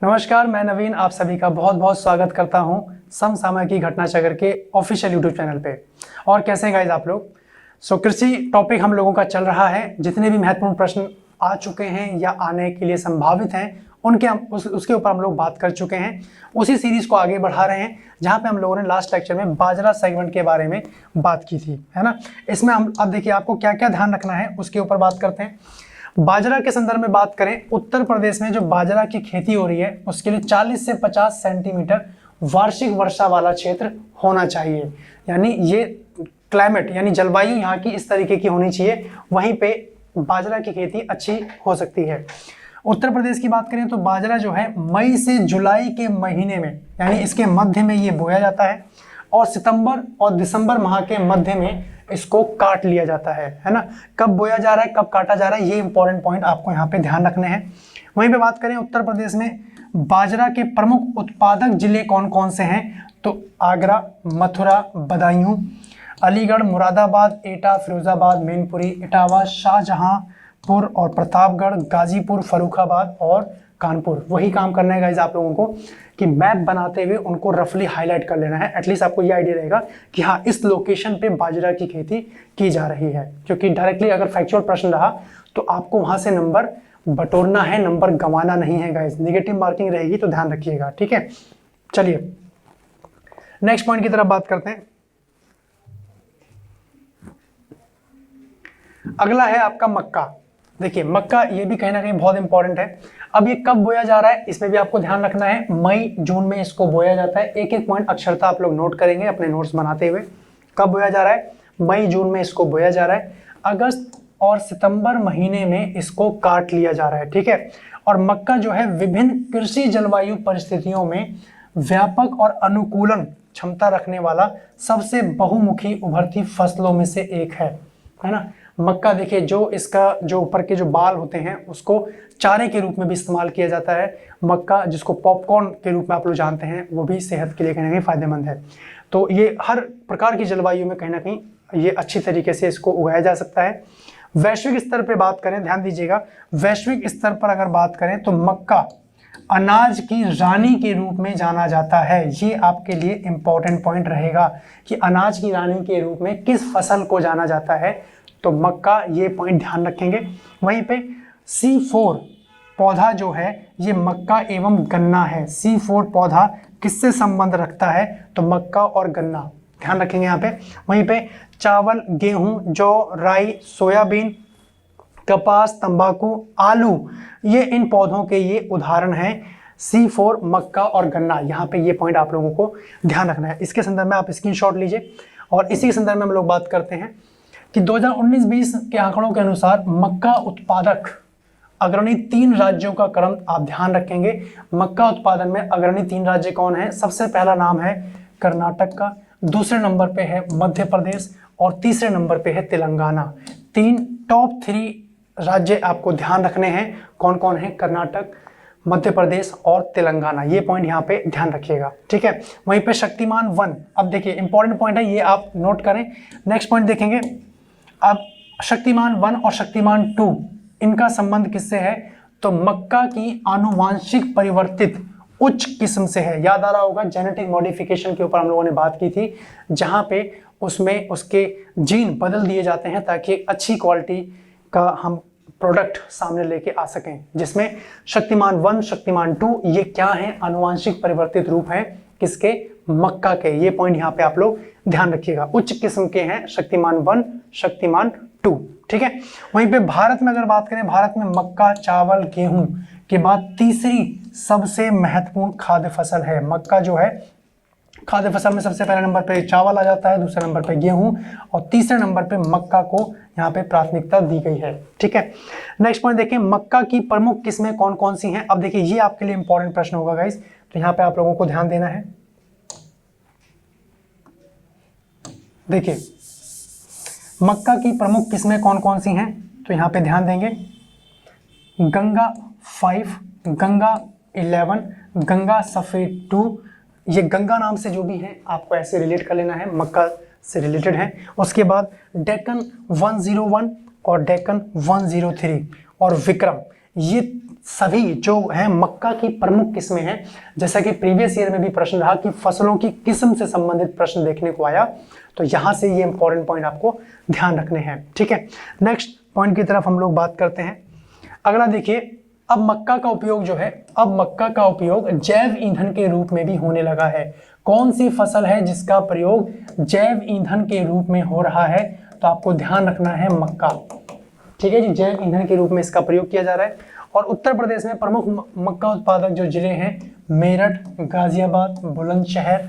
नमस्कार, मैं नवीन आप सभी का बहुत बहुत स्वागत करता हूं समसामयिकी घटनाचक्र के ऑफिशियल यूट्यूब चैनल पे। और कैसे हैं गाइज आप लोग। कृषि टॉपिक हम लोगों का चल रहा है। जितने भी महत्वपूर्ण प्रश्न आ चुके हैं या आने के लिए संभावित हैं उनके उसके ऊपर हम लोग बात कर चुके हैं। उसी सीरीज को आगे बढ़ा रहे हैं जहां पे हम लोगों ने लास्ट लेक्चर में बाजरा सेगमेंट के बारे में बात की थी, है ना। इसमें हम अब देखिए आपको क्या क्या ध्यान रखना है उसके ऊपर बात करते हैं। बाजरा के संदर्भ में बात करें, उत्तर प्रदेश में जो बाजरा की खेती हो रही है उसके लिए 40 से 50 सेंटीमीटर वार्षिक वर्षा वाला क्षेत्र होना चाहिए। यानी ये क्लाइमेट यानी जलवायु यहाँ की इस तरीके की होनी चाहिए, वहीं पे बाजरा की खेती अच्छी हो सकती है। उत्तर प्रदेश की बात करें तो बाजरा जो है मई से जुलाई के महीने में यानी इसके मध्य में ये बोया जाता है और सितंबर और दिसंबर माह के मध्य में इसको काट लिया जाता है ना। कब बोया जा रहा है कब काटा जा रहा है ये इंपॉर्टेंट पॉइंट आपको यहाँ पे ध्यान रखने हैं। वहीं पे बात करें उत्तर प्रदेश में बाजरा के प्रमुख उत्पादक जिले कौन कौन से हैं तो आगरा, मथुरा, बदायूं, अलीगढ़, मुरादाबाद, एटा, फिरोजाबाद, मैनपुरी, इटावा, शाहजहांपुर और प्रतापगढ़, गाजीपुर, फर्रुखाबाद और कानपुर। वही काम करना है गाइज आप लोगों को कि मैप बनाते हुए उनको रफली हाईलाइट कर लेना है। एटलीस्ट आपको ये आइडिया रहेगा कि हाँ इस लोकेशन पे बाजरा की खेती की जा रही है, क्योंकि डायरेक्टली अगर फैक्चुअल प्रश्न रहा तो आपको वहां से नंबर बटोरना है, नंबर गंवाना नहीं है गाइज। नेगेटिव मार्किंग रहेगी तो ध्यान रखिएगा, ठीक है। चलिए नेक्स्ट पॉइंट की तरफ बात करते हैं। अगला है आपका मक्का। देखिए मक्का ये भी कहीं ना कहीं बहुत इंपॉर्टेंट है। अब ये कब बोया जा रहा है इसमें भी आपको ध्यान रखना है। मई जून में इसको बोया जाता है। एक एक पॉइंट अक्षरता आप लोग नोट करेंगे अपने नोट्स बनाते हुए। कब बोया जा रहा है, मई जून में इसको बोया जा रहा है। अगस्त और सितंबर महीने में इसको काट लिया जा रहा है, ठीक है। और मक्का जो है विभिन्न कृषि जलवायु परिस्थितियों में व्यापक और अनुकूलन क्षमता रखने वाला सबसे बहुमुखी उभरती फसलों में से एक है ना। मक्का देखिए जो इसका जो ऊपर के जो बाल होते हैं उसको चारे के रूप में भी इस्तेमाल किया जाता है। मक्का जिसको पॉपकॉर्न के रूप में आप लोग जानते हैं वो भी सेहत के लिए कहीं ना कहीं फायदेमंद है। तो ये हर प्रकार की जलवायु में कहीं ना कहीं ये अच्छी तरीके से इसको उगाया जा सकता है। वैश्विक स्तर पर बात करें, ध्यान दीजिएगा, वैश्विक स्तर पर अगर बात करें तो मक्का अनाज की रानी के रूप में जाना जाता है। ये आपके लिए इंपॉर्टेंट पॉइंट रहेगा कि अनाज की रानी के रूप में किस फसल को जाना जाता है, तो मक्का, ये पॉइंट ध्यान रखेंगे। वहीं पे C4 पौधा जो है ये मक्का एवं गन्ना है। C4 पौधा किससे संबंध रखता है तो मक्का और गन्ना, ध्यान रखेंगे यहाँ पे। वहीं पे चावल, गेहूं, जौ, राई, सोयाबीन, कपास, तंबाकू, आलू, ये इन पौधों के ये उदाहरण हैं। C4 मक्का और गन्ना, यहाँ पे ये पॉइंट आप लोगों को ध्यान रखना है। इसके संदर्भ में आप स्क्रीनशॉट लीजिए। और इसी के संदर्भ में हम लोग बात करते हैं कि 2019-20 के आंकड़ों के अनुसार मक्का उत्पादक अग्रणी 3 राज्यों का क्रम आप ध्यान रखेंगे। मक्का उत्पादन में अग्रणी 3 राज्य कौन है, सबसे पहला नाम है कर्नाटक का, दूसरे नंबर पे है मध्य प्रदेश और तीसरे नंबर पे है तेलंगाना। 3 टॉप 3 राज्य आपको ध्यान रखने हैं। कौन कौन है, कर्नाटक, मध्य प्रदेश और तेलंगाना। ये पॉइंट यहाँ पे ध्यान रखिएगा, ठीक है। वहीं पे शक्तिमान 1, अब देखिए इंपॉर्टेंट पॉइंट है, ये आप नोट करें। नेक्स्ट पॉइंट देखेंगे, अब शक्तिमान 1 और शक्तिमान 2 इनका संबंध किससे है तो मक्का की आनुवांशिक परिवर्तित उच्च किस्म से है। याद आ रहा होगा जेनेटिक मॉडिफिकेशन के ऊपर हम लोगों ने बात की थी, जहां पे उसमें उसके जीन बदल दिए जाते हैं ताकि अच्छी क्वालिटी का हम प्रोडक्ट सामने लेके आ सकें। जिसमें शक्तिमान 1, शक्तिमान 2 ये क्या है, आनुवांशिक परिवर्तित रूप है किसके, मक्का के। ये पॉइंट यहाँ पे आप लोग ध्यान रखिएगा, उच्च किस्म के हैं शक्तिमान 1, शक्तिमान 2, ठीक है। वहीं पे भारत में अगर बात करें, भारत में मक्का, चावल, गेहूं के बाद तीसरी सबसे महत्वपूर्ण खाद्य फसल है। मक्का जो है खाद्य फसल में सबसे पहले नंबर पे चावल आ जाता है, दूसरे नंबर पे गेहूं और तीसरे नंबर पे मक्का को यहाँ पे प्राथमिकता दी गई है, ठीक है। नेक्स्ट पॉइंट देखिए, मक्का की प्रमुख किस्में कौन कौन सी हैं। अब देखिए ये आपके लिए इंपॉर्टेंट प्रश्न होगा गाइस, तो यहाँ पे आप लोगों को ध्यान देना है। देखिए मक्का की प्रमुख किस्में कौन कौन सी हैं तो यहाँ पे ध्यान देंगे, गंगा 5, गंगा 11, गंगा सफेद 2। ये गंगा नाम से जो भी है आपको ऐसे रिलेट कर लेना है, मक्का से रिलेटेड है। उसके बाद डेक्कन 101 और डेक्कन 103 और विक्रम, ये सभी जो है मक्का की प्रमुख किस्में हैं, जैसा कि प्रीवियस ईयर में भी प्रश्न रहा कि फसलों की किस्म से संबंधित प्रश्न देखने को आया, तो यहां से ये इंपॉर्टेंट पॉइंट आपको ध्यान रखने हैं। ठीक है, नेक्स्ट पॉइंट की तरफ हम लोग बात करते हैं। अगला देखिए, अब मक्का का उपयोग जो है, अब मक्का का उपयोग जैव ईंधन के रूप में भी होने लगा है। कौन सी फसल है जिसका प्रयोग जैव ईंधन के रूप में हो रहा है? तो आपको ध्यान रखना है मक्का। ठीक है जी, जैव ईंधन के रूप में इसका प्रयोग किया जा रहा है। और उत्तर प्रदेश में प्रमुख मक्का उत्पादक जो जिले हैं, मेरठ, गाजियाबाद, बुलंदशहर,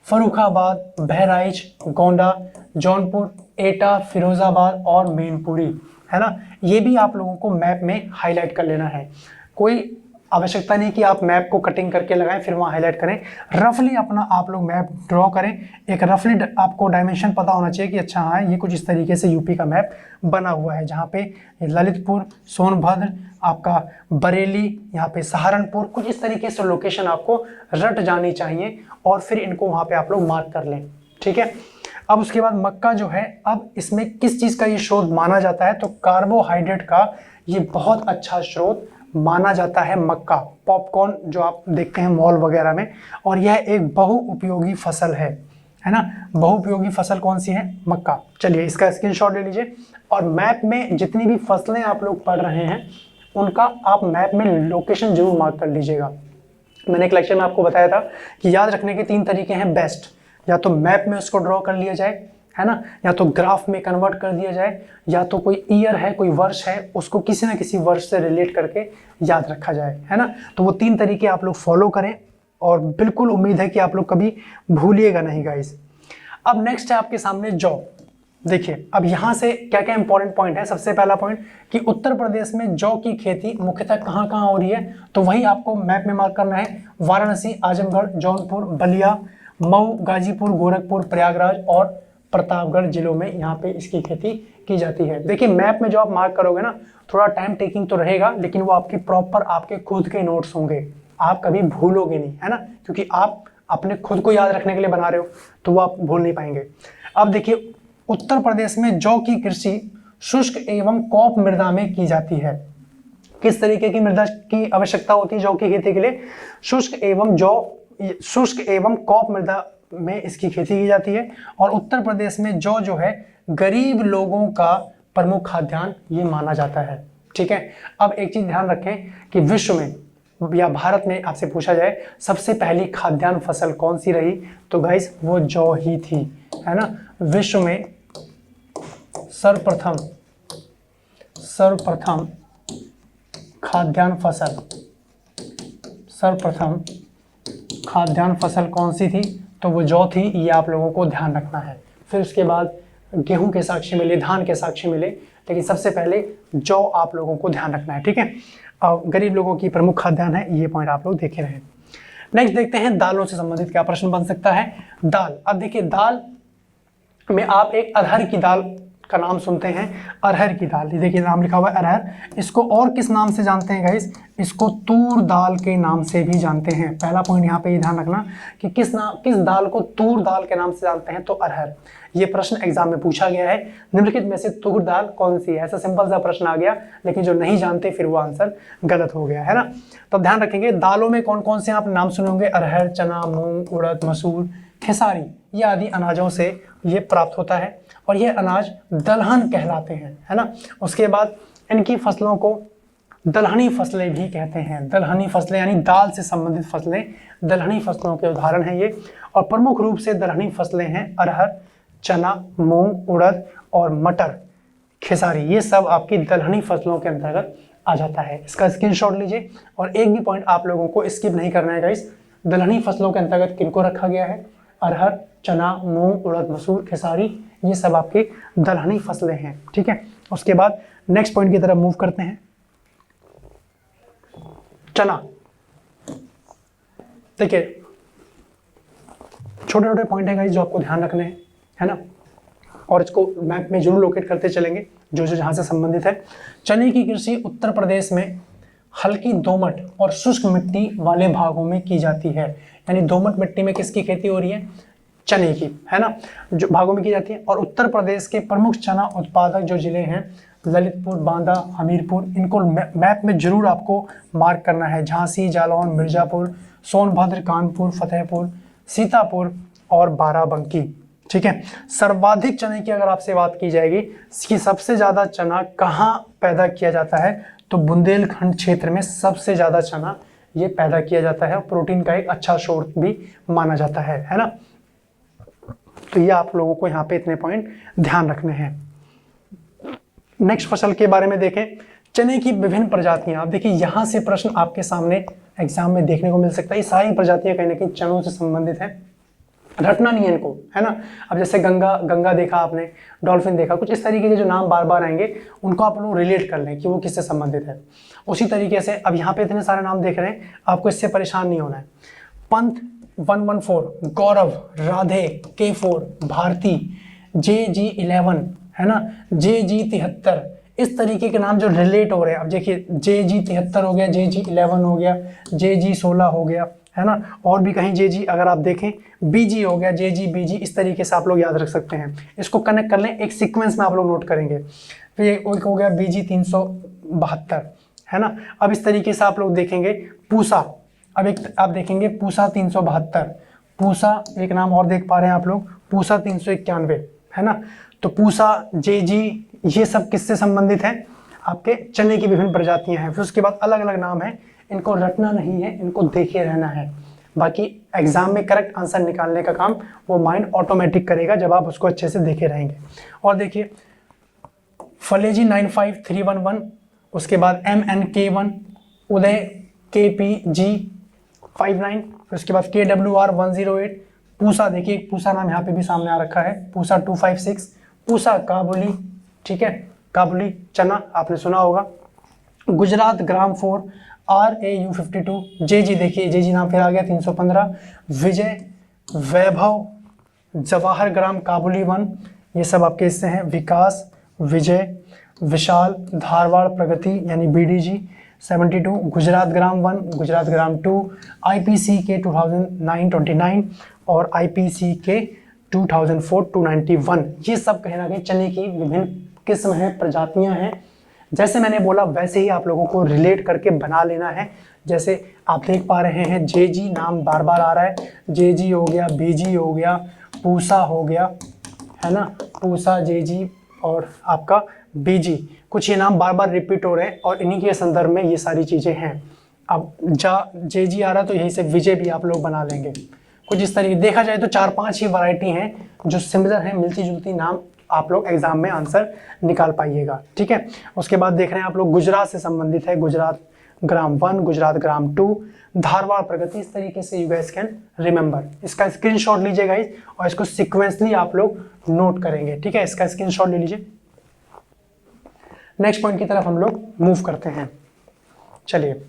फर्रुखाबाद, बहराइच, गोंडा, जौनपुर, एटा, फिरोजाबाद और मैनपुरी, है ना। ये भी आप लोगों को मैप में हाईलाइट कर लेना है। कोई आवश्यकता नहीं कि आप मैप को कटिंग करके लगाएं फिर वहाँ हाईलाइट करें। रफली अपना आप लोग मैप ड्रॉ करें। एक रफली आपको डायमेंशन पता होना चाहिए कि अच्छा हाँ ये कुछ इस तरीके से यूपी का मैप बना हुआ है, जहाँ पे ललितपुर, सोनभद्र, आपका बरेली, यहाँ पे सहारनपुर, कुछ इस तरीके से लोकेशन आपको रट जानी चाहिए और फिर इनको वहाँ पे आप लोग मार्क कर लें। ठीक है, अब उसके बाद मक्का जो है, अब इसमें किस चीज़ का ये स्रोत माना जाता है? तो कार्बोहाइड्रेट का ये बहुत अच्छा स्रोत माना जाता है मक्का। पॉपकॉर्न जो आप देखते हैं मॉल वगैरह में, और यह एक बहुउपयोगी फसल है ना। बहुउपयोगी फसल कौन सी है? मक्का। चलिए इसका स्क्रीनशॉट ले लीजिए और मैप में जितनी भी फसलें आप लोग पढ़ रहे हैं उनका आप मैप में लोकेशन जरूर मार्क कर लीजिएगा। मैंने एक लेक्चर में आपको बताया था कि याद रखने के 3 तरीके हैं बेस्ट, या तो मैप में उसको ड्रॉ कर लिया जाए, है ना, या तो ग्राफ में कन्वर्ट कर दिया जाए, या तो कोई ईयर है, कोई वर्ष है, उसको किसी ना किसी वर्ष से रिलेट करके याद रखा जाए, है ना। तो वो 3 तरीके आप लोग फॉलो करें और बिल्कुल उम्मीद है कि आप लोग कभी भूलिएगा नहीं गाइस। अब नेक्स्ट है आपके सामने जौ। देखिए अब यहाँ से क्या क्या इंपॉर्टेंट पॉइंट है। सबसे पहला पॉइंट कि उत्तर प्रदेश में जौ की खेती मुख्यतः कहाँ कहाँ हो रही है, तो वही आपको मैप में मार्क करना है। वाराणसी, आजमगढ़, जौनपुर, बलिया, मऊ, गाजीपुर, गोरखपुर, प्रयागराज और प्रतापगढ़ जिलों में यहाँ पे इसकी खेती की जाती है। देखिए मैप में जो आप मार्क करोगे ना, थोड़ा टाइम टेकिंग तो रहेगा, लेकिन वो आपकी प्रॉपर आपके खुद के नोट्स होंगे, आप कभी भूलोगे नहीं, है ना, क्योंकि आप अपने खुद को याद रखने के लिए बना रहे हो, तो वो आप भूल नहीं पाएंगे। अब देखिए उत्तर प्रदेश में जौ की कृषि शुष्क एवं कॉप मृदा में की जाती है। किस तरीके की मृदा की आवश्यकता होती है जौ की खेती के लिए? शुष्क एवं कॉप मृदा में इसकी खेती की जाती है। और उत्तर प्रदेश में जौ जो है गरीब लोगों का प्रमुख खाद्यान्न ये माना जाता है। ठीक है, अब एक चीज ध्यान रखें कि विश्व में या भारत में आपसे पूछा जाए सबसे पहली खाद्यान्न फसल कौन सी रही, तो गाइस वो जौ ही थी, है ना। विश्व में सर्वप्रथम खाद्यान्न फसल कौन सी थी, तो वो जौ थी। ये आप लोगों को ध्यान रखना है। फिर उसके बाद गेहूं के साक्ष्य मिले, धान के साक्ष्य मिले, लेकिन सबसे पहले जौ आप लोगों को ध्यान रखना है। ठीक है, गरीब लोगों की प्रमुख खाद्यान्न है, ये पॉइंट आप लोग देखे रहे। नेक्स्ट देखते हैं दालों से संबंधित क्या प्रश्न बन सकता है। दाल, अब देखिए दाल में आप एक अरहर की दाल का नाम सुनते हैं, अरहर की दाल। देखिए नाम लिखा हुआ है अरहर। इसको और किस नाम से जानते हैं गाइस? इसको तूर दाल के नाम से भी जानते हैं। पहला पॉइंट यहाँ पे ये ध्यान रखना कि किस दाल को तूर दाल के नाम से जानते हैं, तो अरहर। ये प्रश्न एग्जाम में पूछा गया है, निम्नलिखित में से तूर दाल कौन सी है? ऐसा सिंपल सा प्रश्न आ गया, लेकिन जो नहीं जानते फिर वो आंसर गलत हो गया, है ना। तो ध्यान रखेंगे दालों में कौन कौन से आप नाम सुनेंगे? अरहर, चना, मूंग, उड़द, मसूर, खेसारी, ये आदि अनाजों से ये प्राप्त होता है और ये अनाज दलहन कहलाते हैं, है ना। उसके बाद इनकी फसलों को दलहनी फसलें भी कहते हैं। दलहनी फसलें यानी दाल से संबंधित फसलें दलहनी फसलों के उदाहरण हैं ये। और प्रमुख रूप से दलहनी फसलें हैं अरहर, चना, मूंग, उड़द और मटर, खेसारी, ये सब आपकी दलहनी फसलों के अंतर्गत आ जाता है। इसका स्क्रीनशॉट लीजिए और एक भी पॉइंट आप लोगों को स्किप नहीं करना है गाइस। दलहनी फसलों के अंतर्गत किनको रखा गया है? अरहर, चना, मूंग, उड़द, मसूर, खेसारी, ये सब आपकी दलहनी फसलें हैं। ठीक है, उसके बाद नेक्स्ट पॉइंट की तरफ मूव करते हैं। चना, देखिए छोटे छोटे पॉइंट है गाइस जो आपको ध्यान रखने हैं, है ना, और इसको मैप में जरूर लोकेट करते चलेंगे जो जो जहां से संबंधित है। चने की कृषि उत्तर प्रदेश में हल्की दोमट और शुष्क मिट्टी वाले भागों में की जाती है। यानी दोमट मिट्टी में किसकी खेती हो रही है? चने की, है ना, जो भागों में की जाती है। और उत्तर प्रदेश के प्रमुख चना उत्पादक जो जिले हैं ललितपुर, बांदा, हमीरपुर, इनको मैप में जरूर आपको मार्क करना है। झांसी, जालौन, मिर्जापुर, सोनभद्र, कानपुर, फतेहपुर, सीतापुर और बाराबंकी। ठीक है। सर्वाधिक चने की अगर आपसे बात की जाएगी कि सबसे ज़्यादा चना कहाँ पैदा किया जाता है, तो बुंदेलखंड क्षेत्र में सबसे ज़्यादा चना ये पैदा किया जाता है और प्रोटीन का एक अच्छा स्रोत भी माना जाता है ना। तो ये आप लोगों को यहाँ पे इतने पॉइंट ध्यान रखने हैं। नेक्स्ट फसल के बारे में देखें, चने की विभिन्न प्रजातियां। आप देखिए यहाँ से प्रश्न आपके सामने एग्जाम में देखने को मिल सकता है। ये सारी प्रजातियां कहीं ना कहीं चनों से संबंधित हैं, रटना नहीं है इनको, है ना। अब जैसे गंगा देखा आपने, डॉल्फिन देखा, कुछ इस तरीके के जो नाम बार बार आएंगे उनको आप लोग रिलेट कर लें कि वो किससे संबंधित है। उसी तरीके से अब यहाँ पे इतने सारे नाम देख रहे हैं, आपको इससे परेशान नहीं होना है। पंथ 114, गौरव, राधे, K4, भारती, JG11, है ना, JG73, इस तरीके के नाम जो रिलेट हो रहे हैं। अब देखिए JG73 हो गया, JG11 हो गया, JG16 हो गया, है ना, और भी कहीं JG अगर आप देखें BG हो गया, JG BG, इस तरीके से आप लोग याद रख सकते हैं। इसको कनेक्ट कर लें, एक सीक्वेंस में आप लोग नोट करेंगे। फिर एक हो गया BG 372, है ना। अब इस तरीके से आप लोग देखेंगे पूसा, अब एक आप देखेंगे पूसा 372, पूसा एक नाम और देख पा रहे हैं आप लोग, पूसा 391, है ना। तो पूसा, JG, ये सब किससे संबंधित है, आपके चने की विभिन्न प्रजातियां हैं। फिर उसके बाद अलग अलग नाम है, इनको रटना नहीं है, इनको देखे रहना है। बाकी एग्जाम में करेक्ट आंसर निकालने का काम वो माइंड ऑटोमेटिक करेगा जब आप उसको अच्छे से देखे रहेंगे। और देखिए फलेजी 95311, उसके बाद MNK1, उदय KPG 59, फिर उसके बाद KWR 108, पूसा, देखिए पूसा नाम यहाँ पे भी सामने आ रखा है, पूसा 256, पूसा काबुली, ठीक है, काबुली चना आपने सुना होगा। गुजरात ग्राम 4, RAU 52, JG, देखिए JG नाम फिर आ गया 315, विजय, वैभव, जवाहर ग्राम काबुली 1, ये सब आपके इससे हैं। विकास, विजय, विशाल, धारवाड़ प्रगति यानी BDG 72, गुजरात ग्राम 1, गुजरात ग्राम 2, IPCK 2009-29 और IPCK 2004 291। ये सब कहीं ना कहीं चने की विभिन्न किस्म हैं, प्रजातियां हैं। जैसे मैंने बोला वैसे ही आप लोगों को रिलेट करके बना लेना है। जैसे आप देख पा रहे हैं JG नाम बार बार आ रहा है, JG हो गया, BG हो गया, पूसा हो गया, है ना, पूसा, JG और आपका BG, कुछ ये नाम बार बार रिपीट हो रहे हैं और इन्हीं के संदर्भ में ये सारी चीज़ें हैं। अब JG आ रहा तो यहीं से विजय भी आप लोग बना लेंगे। कुछ इस तरीके देखा जाए तो 4-5 ही वैरायटी हैं जो सिमिलर हैं, मिलती जुलती नाम आप लोग एग्जाम में आंसर निकाल पाइएगा। ठीक है। उसके बाद देख रहे हैं आप लोग गुजरात से संबंधित है, गुजरात ग्राम 1, गुजरात ग्राम 2, धारवाड़ प्रगति, इस तरीके से यू गाइस कैन रिमेंबर। इसका स्क्रीनशॉट लीजिए गाइस और इसको सीक्वेंसली आप लोग नोट करेंगे। ठीक है, इसका स्क्रीनशॉट ले लीजिए। नेक्स्ट पॉइंट की तरफ हम लोग मूव करते हैं। चलिए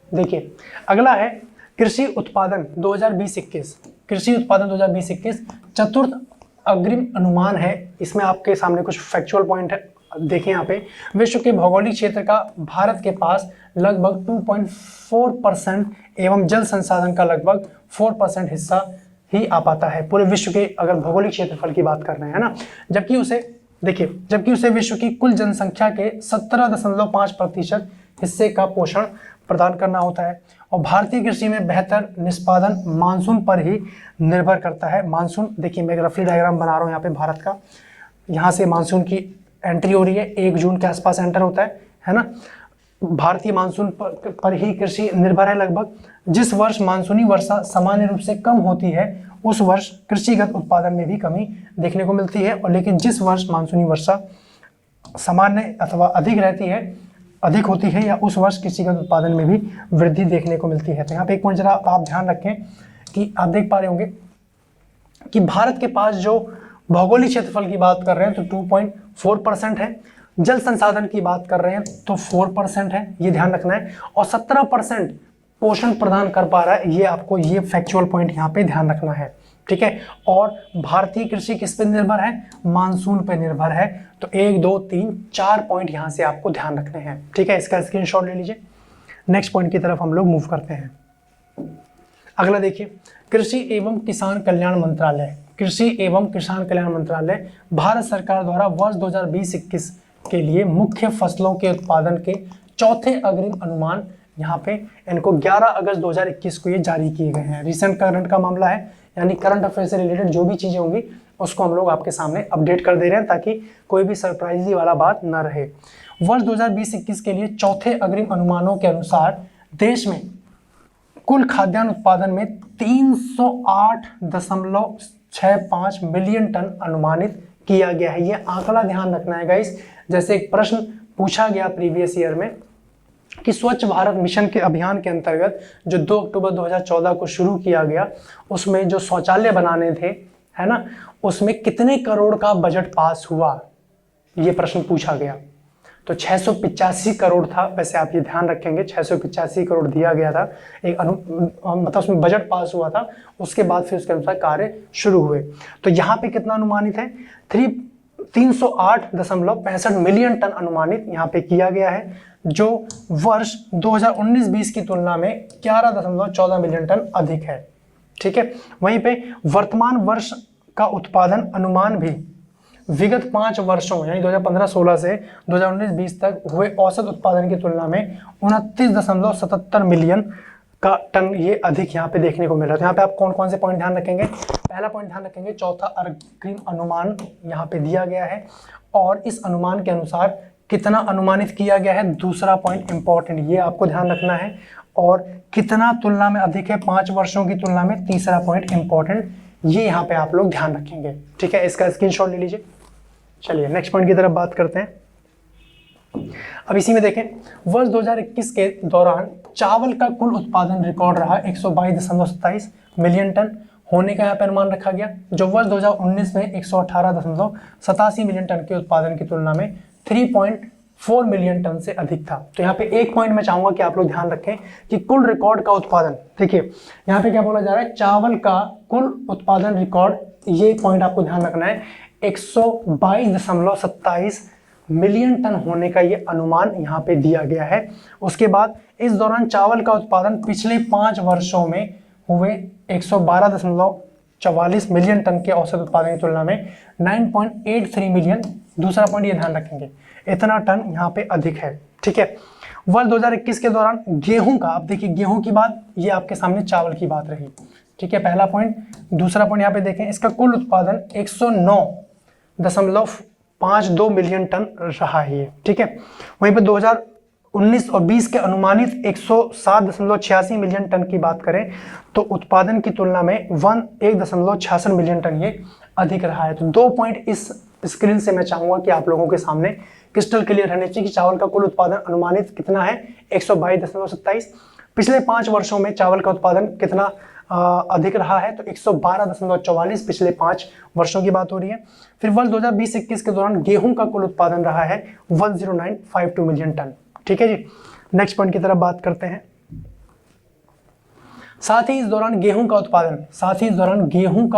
देखिए, अगला है कृषि उत्पादन 2020-21। कृषि उत्पादन 2020-21 चतुर्थ अग्रिम अनुमान है। इसमें आपके सामने कुछ फैक्चुअल पॉइंट है, देखें यहाँ पे। विश्व के भौगोलिक क्षेत्र का भारत के पास लगभग 2.4% एवं जल संसाधन का लगभग 4% हिस्सा ही आ पाता है पूरे विश्व के, अगर भौगोलिक क्षेत्रफल की बात कर रहे हैं ना। जबकि उसे विश्व की कुल जनसंख्या के 17.5% हिस्से का पोषण प्रदान करना होता है। और भारतीय कृषि में बेहतर निष्पादन मानसून पर ही निर्भर करता है। मानसून देखिए, मैं रफली डायग्राम बना रहा हूँ यहाँ पे भारत का। यहाँ से मानसून की एंट्री हो रही है, 1 जून के आसपास एंटर होता है ना। भारतीय मानसून पर ही कृषि निर्भर है लगभग। जिस वर्ष मानसूनी वर्षा सामान्य रूप से कम होती है उस वर्ष कृषिगत उत्पादन में भी कमी देखने को मिलती है, और लेकिन जिस वर्ष मानसूनी वर्षा सामान्य अथवा अधिक होती है या उस वर्ष कृषिगत उत्पादन में भी वृद्धि देखने को मिलती है। तो यहाँ पे एक पॉइंट जरा आप ध्यान रखें कि आप देख पा रहे होंगे कि भारत के पास जो भौगोलिक क्षेत्रफल की बात कर रहे हैं तो 2.4% है, जल संसाधन की बात कर रहे हैं तो 4% है, ये ध्यान रखना है, और 17% पोषण प्रदान कर पा रहा है। ये आपको ये फैक्चुअल पॉइंट यहाँ पे ध्यान रखना है। ठीक है। और भारतीय कृषि किस पे निर्भर है? मानसून पे निर्भर है। तो 1, 2, 3, 4 पॉइंट यहाँ से आपको ध्यान रखने हैं। ठीक है, इसका स्क्रीनशॉट ले लीजिए। नेक्स्ट पॉइंट की तरफ हम लोग मूव करते हैं। अगला देखिए, कृषि एवं किसान कल्याण मंत्रालय कृषि एवं किसान कल्याण मंत्रालय भारत सरकार द्वारा वर्ष 2020-21 के लिए मुख्य फसलों के उत्पादन के चौथे अग्रिम अनुमान यहाँ पे इनको 11 अगस्त 2021 को ये जारी किए गए हैं। रिसेंट करंट का मामला है, यानी करंट अफेयर से रिलेटेड जो भी चीजें होंगी उसको हम लोग आपके सामने अपडेट कर दे रहे हैं ताकि कोई भी सरप्राइजी वाला बात न रहे। वर्ष 2020-21 के लिए चौथे अग्रिम अनुमानों के अनुसार देश में कुल खाद्यान्न उत्पादन में 308.65 मिलियन टन अनुमानित किया गया है। ये आंकड़ा ध्यान रखना है गाइस। जैसे एक प्रश्न पूछा गया प्रीवियस ईयर में कि स्वच्छ भारत मिशन के अभियान के अंतर्गत जो 2 अक्टूबर 2014 को शुरू किया गया, उसमें जो शौचालय बनाने थे, है ना, उसमें कितने करोड़ का बजट पास हुआ, ये प्रश्न पूछा गया। तो 685 करोड़ था। वैसे आप ये ध्यान रखेंगे 685 करोड़ दिया गया था, एक मतलब उसमें बजट पास हुआ था। उसके बाद फिर उसके अनुसार कार्य शुरू हुए। तो यहाँ पे कितना अनुमानित है, 308.65 मिलियन टन अनुमानित यहाँ पे किया गया है, जो वर्ष 2019-20 की तुलना में 11.14 मिलियन टन अधिक है। ठीक है, वहीं पे वर्तमान वर्ष का उत्पादन अनुमान भी विगत 5 वर्षों यानी 2015-16 से 2019-20 तक हुए औसत उत्पादन की तुलना में 29.77 मिलियन का टन ये अधिक यहाँ पे देखने को मिल रहा है। यहाँ पे आप कौन कौन से पॉइंट ध्यान रखेंगे, पहला पॉइंट ध्यान रखेंगे चौथा अग्रिम अनुमान यहाँ पे दिया गया है और इस अनुमान के अनुसार कितना अनुमानित किया गया है। दूसरा पॉइंट इंपॉर्टेंट, ये आपको ध्यान रखना है, और कितना तुलना में अधिक है 5 वर्षों की तुलना में। तीसरा पॉइंट इंपॉर्टेंट, ये यहाँ पे आप लोग ध्यान रखेंगे। ठीक है, इसका स्क्रीनशॉट ले लीजिए। चलिए नेक्स्ट पॉइंट की तरफ बात करते हैं। अब इसी में देखें, वर्ष 2021 के दौरान चावल का कुल उत्पादन रिकॉर्ड रहा 122.27 मिलियन टन होने का यहाँ पे अनुमान रखा गया, जो वर्ष 2019 में 118.87 मिलियन टन के उत्पादन की तुलना में 3.4 मिलियन टन से अधिक था। तो यहाँ पे एक पॉइंट मैं चाहूंगा कि आप लोग ध्यान रखें कि कुल रिकॉर्ड का उत्पादन, देखिए यहाँ पे क्या बोला जा रहा है, चावल का कुल उत्पादन रिकॉर्ड, ये पॉइंट आपको ध्यान रखना है, 122.27 मिलियन टन होने का ये अनुमान यहाँ पे दिया गया है। उसके बाद इस दौरान चावल का उत्पादन पिछले 5 वर्षों में हुए 112.44 मिलियन टन के औसत उत्पादन की तुलना में 9.83 मिलियन, दूसरा पॉइंट ये ध्यान रखेंगे, इतना टन यहाँ पे अधिक है। ठीक है, वर्ष 2021 के दौरान गेहूं का, आप देखिए गेहूं की बात, ये आपके सामने चावल की बात रही। ठीक है, पहला पॉइंट। दूसरा पॉइंट यहाँ पे देखें, इसका कुल उत्पादन 109.52 मिलियन टन रहा है ये। ठीक है, वहीं पे 2019 और 20 के अनुमानित 107.86 मिलियन टन की बात करें तो उत्पादन की तुलना में 1.66 मिलियन टन ये अधिक रहा है। तो 2 पॉइंट इस स्क्रीन से मैं चाहूंगा कि आप लोगों के सामने क्रिस्टल क्लियर रहने चाहिए कि चावल का कुल उत्पादन अनुमानित कितना है, 122.27। पिछले 5 वर्षों में चावल का उत्पादन कितना अधिक रहा है, तो 112.44 पिछले 5 वर्षों की बात हो रही है। फिर वर्ष 2020-21 के दौरान गेहूं का कुल उत्पादन रहा है 10952 मिलियन टन। ठीक है जी, नेक्स्ट पॉइंट की तरफ बात करते हैं। साथ ही इस दौरान गेहूं का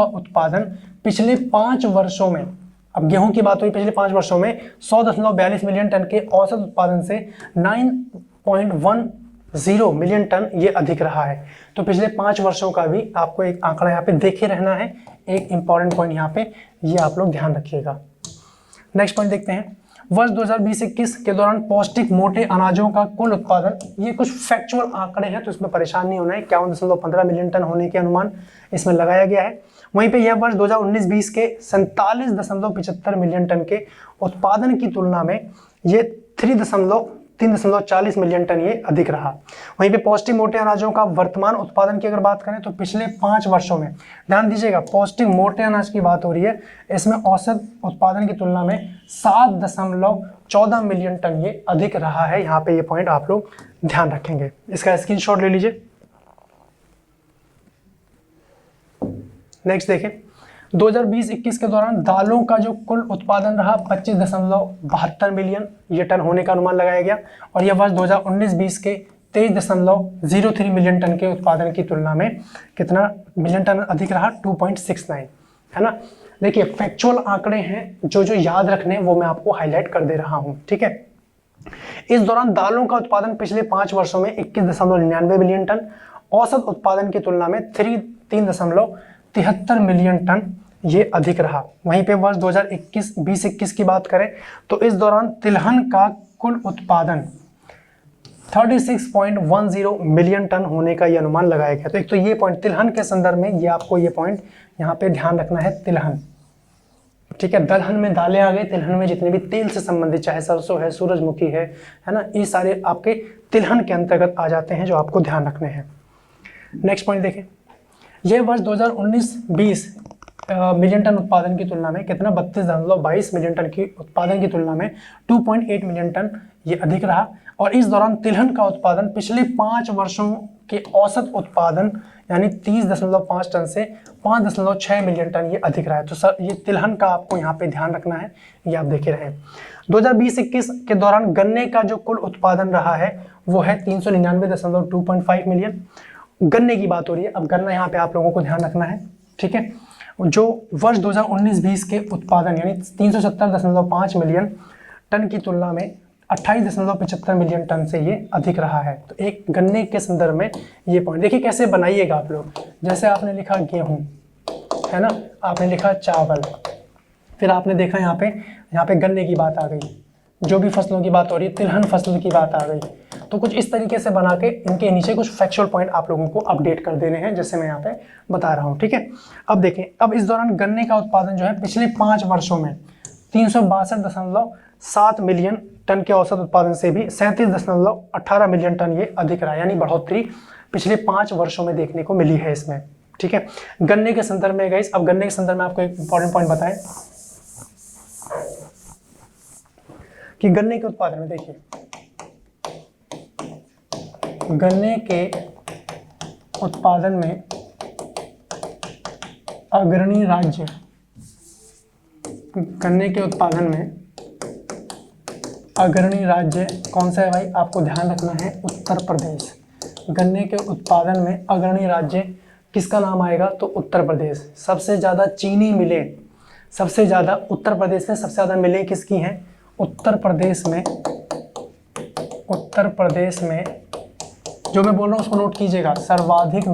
उत्पादन पिछले 5 वर्षों में, अब गेहूं की बात हुई, पिछले 5 वर्षों में 100.42 मिलियन टन के औसत उत्पादन से 9.10 मिलियन टन ये अधिक रहा है। तो पिछले 5 वर्षों का भी आपको एक आंकड़ा यहाँ पे देखे रहना है। एक इंपॉर्टेंट पॉइंट यहाँ पे ये आप लोग ध्यान रखिएगा। नेक्स्ट पॉइंट देखते हैं, वर्ष 2020-21 के दौरान पौष्टिक मोटे अनाजों का कुल उत्पादन, ये कुछ फैक्चुअल आंकड़े हैं तो इसमें परेशान नहीं होना है, 51.15 मिलियन टन होने के अनुमान इसमें लगाया गया है। वहीं पे यह वर्ष 2019-20 के 47.75 मिलियन टन के उत्पादन की तुलना में ये 3.40 मिलियन टन ये अधिक रहा। वहीं पे पौष्टिक मोटे अनाजों का वर्तमान उत्पादन की अगर बात करें तो पिछले 5 वर्षों में, ध्यान दीजिएगा पौष्टिक मोटे अनाज की बात हो रही है, इसमें औसत उत्पादन की तुलना में 7.14 मिलियन टन ये अधिक रहा है। यहाँ पे ये पॉइंट आप लोग ध्यान रखेंगे, इसका स्क्रीनशॉट ले लीजिए। नेक्स्ट देखें, 2020-21 के दौरान दालों का जो कुल उत्पादन रहा 25.72 मिलियन ये टन होने का अनुमान लगाया गया, और यह वर्ष 2019-20 के 23.03 मिलियन टन के उत्पादन की तुलना में कितना मिलियन टन अधिक रहा, 2.69, है ना। देखिए फैक्चुअल आंकड़े हैं, जो याद रखने वो मैं आपको हाईलाइट कर दे रहा हूँ। ठीक है, इस दौरान दालों का उत्पादन पिछले 5 वर्षों में 21.99 मिलियन टन, औसत उत्पादन की तुलना में 3.73 मिलियन टन ये अधिक रहा। वहीं पे वर्ष 2021 की बात करें तो इस दौरान तिलहन का कुल उत्पादन 36.10 मिलियन टन होने का ये अनुमान लगाया गया। तो एक तो ये पॉइंट तिलहन के संदर्भ में, ये आपको ये पॉइंट यहाँ पे ध्यान रखना है, तिलहन, ठीक है। दलहन में दालें आ गई, तिलहन में जितने भी तेल से संबंधित, चाहे सरसों है, सूरजमुखी है ना, ये सारे आपके तिलहन के अंतर्गत आ जाते हैं जो आपको ध्यान रखने हैं। नेक्स्ट पॉइंट देखें, यह वर्ष 2019-20 मिलियन टन उत्पादन की तुलना में कितना 32.22 मिलियन टन की उत्पादन की तुलना में 2.8 मिलियन टन ये अधिक रहा। और इस दौरान तिलहन का उत्पादन पिछले 5 वर्षों के औसत उत्पादन यानी 30.5 टन से 5.6 मिलियन टन ये अधिक रहा है। तो सर ये तिलहन का आपको यहाँ पे ध्यान रखना है, ये आप देखे रहे। 2020-21 के दौरान गन्ने का जो कुल उत्पादन रहा है वो है 399.25 मिलियन। गन्ने की बात हो रही है, अब गन्ना यहाँ पे आप लोगों को ध्यान रखना है, ठीक है। जो वर्ष 2019-20 के उत्पादन यानी 370.5 मिलियन टन की तुलना में 28.75 मिलियन टन से ये अधिक रहा है। तो एक गन्ने के संदर्भ में ये पॉइंट देखिए कैसे बनाइएगा आप लोग। जैसे आपने लिखा गेहूं, है ना, आपने लिखा चावल, फिर आपने देखा यहाँ पे गन्ने की बात आ गई, जो भी फसलों की बात हो रही है, तिलहन फसल की बात आ गई। तो कुछ इस तरीके से बना के इनके नीचे कुछ फैक्चुअल पॉइंट आप लोगों को अपडेट कर देने हैं, जैसे मैं यहाँ पे बता रहा हूँ, ठीक है। अब देखें, अब इस दौरान गन्ने का उत्पादन जो है पिछले 5 वर्षों में 362.7 मिलियन टन के औसत उत्पादन से भी 37.18 मिलियन टन ये अधिक रहा, यानी बढ़ोतरी पिछले 5 वर्षों में देखने को मिली है इसमें, ठीक है। गन्ने के संदर्भ में गाइस, अब गन्ने के संदर्भ में आपको एक इंपॉर्टेंट पॉइंट बताएं कि गन्ने के उत्पादन में देखिए, गन्ने के उत्पादन में अग्रणी राज्य, गन्ने के उत्पादन में अग्रणी राज्य कौन सा है भाई, आपको ध्यान रखना है, उत्तर प्रदेश। गन्ने के उत्पादन में अग्रणी राज्य किसका नाम आएगा, तो उत्तर प्रदेश। सबसे ज़्यादा चीनी मिलें, सबसे ज़्यादा उत्तर प्रदेश में सबसे ज़्यादा मिलें किसकी हैं, उत्तर प्रदेश में। उत्तर प्रदेश में जो मैं बोल रहा हूँ उसको नोट कीजिएगा, सर्वाधिक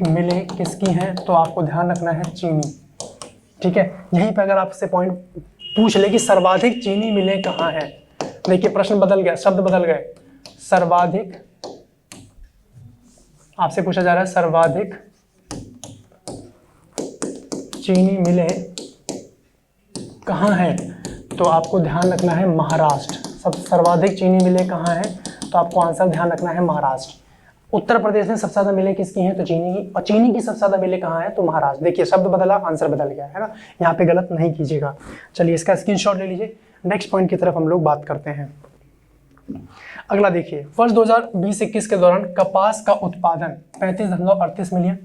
मिलें किसकी हैं, तो आपको ध्यान रखना है चीनी, ठीक है। यहीं पे अगर आपसे पॉइंट पूछ ले कि सर्वाधिक चीनी मिलें कहाँ हैं, देखिए प्रश्न बदल गया, शब्द बदल गए। सर्वाधिक आपसे पूछा जा रहा है सर्वाधिक चीनी मिलें कहाँ है, तो आपको ध्यान रखना है महाराष्ट्र। सब सर्वाधिक चीनी मिलें कहाँ है, तो आपको आंसर ध्यान रखना है महाराष्ट्र। उत्तर प्रदेश में सबसे ज्यादा मिलें किसकी हैं, तो चीनी की, और चीनी की सबसे ज्यादा मिलें कहाँ है, तो महाराष्ट्र। देखिए शब्द बदला, आंसर बदल गया, है ना, यहाँ पे गलत नहीं कीजिएगा। चलिए इसका स्क्रीनशॉट ले लीजिए। नेक्स्ट पॉइंट की तरफ हम लोग बात करते हैं। अगला देखिए, वर्ष 2020-21 के दौरान कपास का उत्पादन 35.38 मिलियन,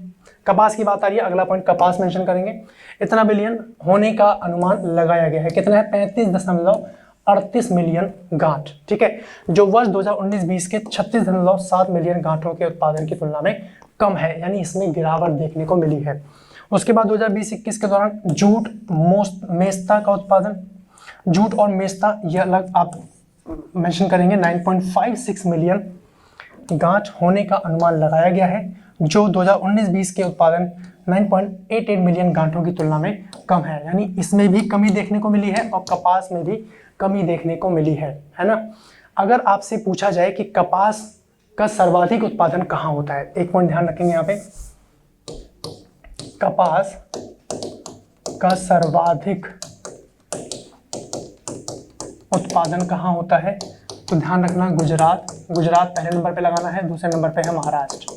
कपास की बात आ रही है, अगला पॉइंट कपास मेंशन करेंगे। इतना बिलियन होने का अनुमान लगाया गया है, कितना है, 35.38 मिलियन गांठ, ठीक है, जो वर्ष 2019-20 के 36.7 मिलियन गांठों के उत्पादन की तुलना में कम है, यानी इसमें गिरावट देखने को मिली है। उसके बाद 2020-21 के दौरान जूट मेस्ता का उत्पादन, जूट और मेस्ता यह अलग आप मेंशन करेंगे, 9.56 मिलियन गांठ होने का अनुमान लगाया गया है, जो 2019-20 के उत्पादन 9.88 मिलियन गांठों की तुलना में कम है, यानी इसमें भी कमी देखने को मिली है और कपास में भी कमी देखने को मिली है ना। अगर आपसे पूछा जाए कि कपास का सर्वाधिक उत्पादन कहाँ होता है, एक पॉइंट ध्यान रखेंगे यहाँ पे, कपास का सर्वाधिक उत्पादन कहाँ होता है, तो ध्यान रखना गुजरात पहले नंबर पे लगाना है, दूसरे नंबर पे है महाराष्ट्र।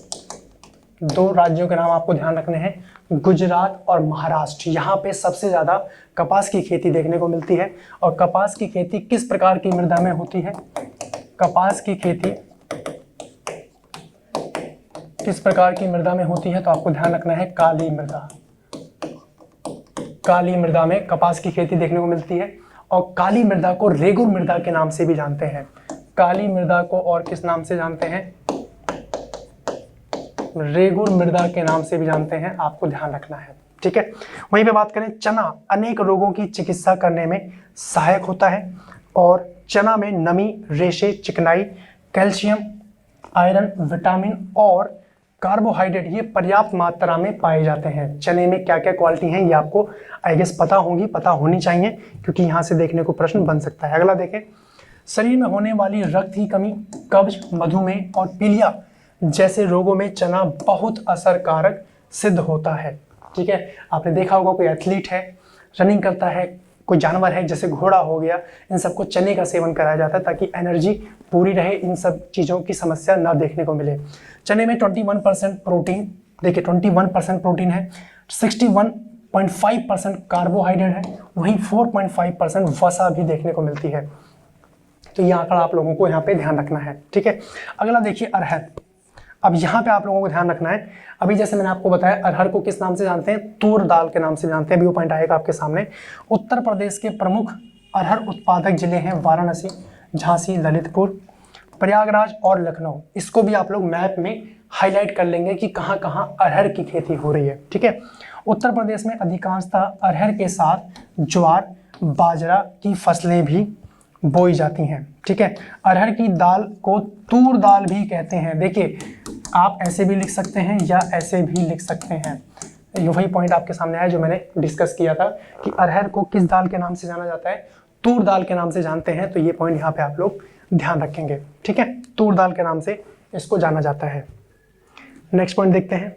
2 राज्यों के नाम आपको ध्यान रखने हैं, गुजरात और महाराष्ट्र। यहाँ पे सबसे ज़्यादा कपास की खेती देखने को मिलती है। और कपास की खेती किस प्रकार की मृदा में होती है, कपास की खेती किस प्रकार की मृदा में होती है, तो आपको ध्यान रखना है काली मृदा। काली मृदा में कपास की खेती देखने को मिलती है। और काली मृदा को रेगुर मृदा के नाम से भी जानते हैं। काली मृदा को और किस नाम से जानते हैं, रेगुर मृदा के नाम से भी जानते हैं, आपको ध्यान रखना है, ठीक है। वहीं पे बात करें, चना अनेक रोगों की चिकित्सा करने में सहायक होता है और चना में नमी, रेशे, चिकनाई, कैल्शियम, आयरन, विटामिन और कार्बोहाइड्रेट ये पर्याप्त मात्रा में पाए जाते हैं। चने में क्या क्या क्वालिटी हैं ये आपको आई गेस पता होगी, पता होनी चाहिए, क्योंकि यहाँ से देखने को प्रश्न बन सकता है। अगला देखें, शरीर में होने वाली रक्त की कमी, कब्ज, मधुमेह और पीलिया जैसे रोगों में चना बहुत असरकारक सिद्ध होता है। ठीक है, आपने देखा होगा कोई एथलीट है, रनिंग करता है, कोई जानवर है जैसे घोड़ा हो गया, इन सबको चने का सेवन कराया जाता है ताकि एनर्जी पूरी रहे, इन सब चीज़ों की समस्या ना देखने को मिले। चने में 21% प्रोटीन, देखिए 21% प्रोटीन है, 61.5% कार्बोहाइड्रेट है, वहीं 4.5% वसा भी देखने को मिलती है। तो ये आंकड़ा आप लोगों को यहाँ पे ध्यान रखना है। ठीक है, अगला देखिए अरहर। अब यहाँ पे आप लोगों को ध्यान रखना है, अभी जैसे मैंने आपको बताया अरहर को किस नाम से जानते हैं, तूर दाल के नाम से जानते हैं। अभी वो पॉइंट आएगा आपके सामने। उत्तर प्रदेश के प्रमुख अरहर उत्पादक जिले हैं वाराणसी, झांसी, ललितपुर, प्रयागराज और लखनऊ। इसको भी आप लोग मैप में हाईलाइट कर लेंगे कि कहाँ कहाँ अरहर की खेती हो रही है। ठीक है, उत्तर प्रदेश में अधिकांशतः अरहर के साथ ज्वार, बाजरा की फसलें भी बोई जाती हैं। ठीक है, अरहर की दाल को तूर दाल भी कहते हैं। देखिए आप ऐसे भी लिख सकते हैं या ऐसे भी लिख सकते हैं, ये वही पॉइंट आपके सामने आया जो मैंने डिस्कस किया था कि अरहर को किस दाल के नाम से जाना जाता है, तूर दाल के नाम से जानते हैं। तो ये पॉइंट यहाँ पे आप लोग ध्यान रखेंगे। ठीक है, तूर दाल के नाम से इसको जाना जाता है। नेक्स्ट पॉइंट देखते हैं।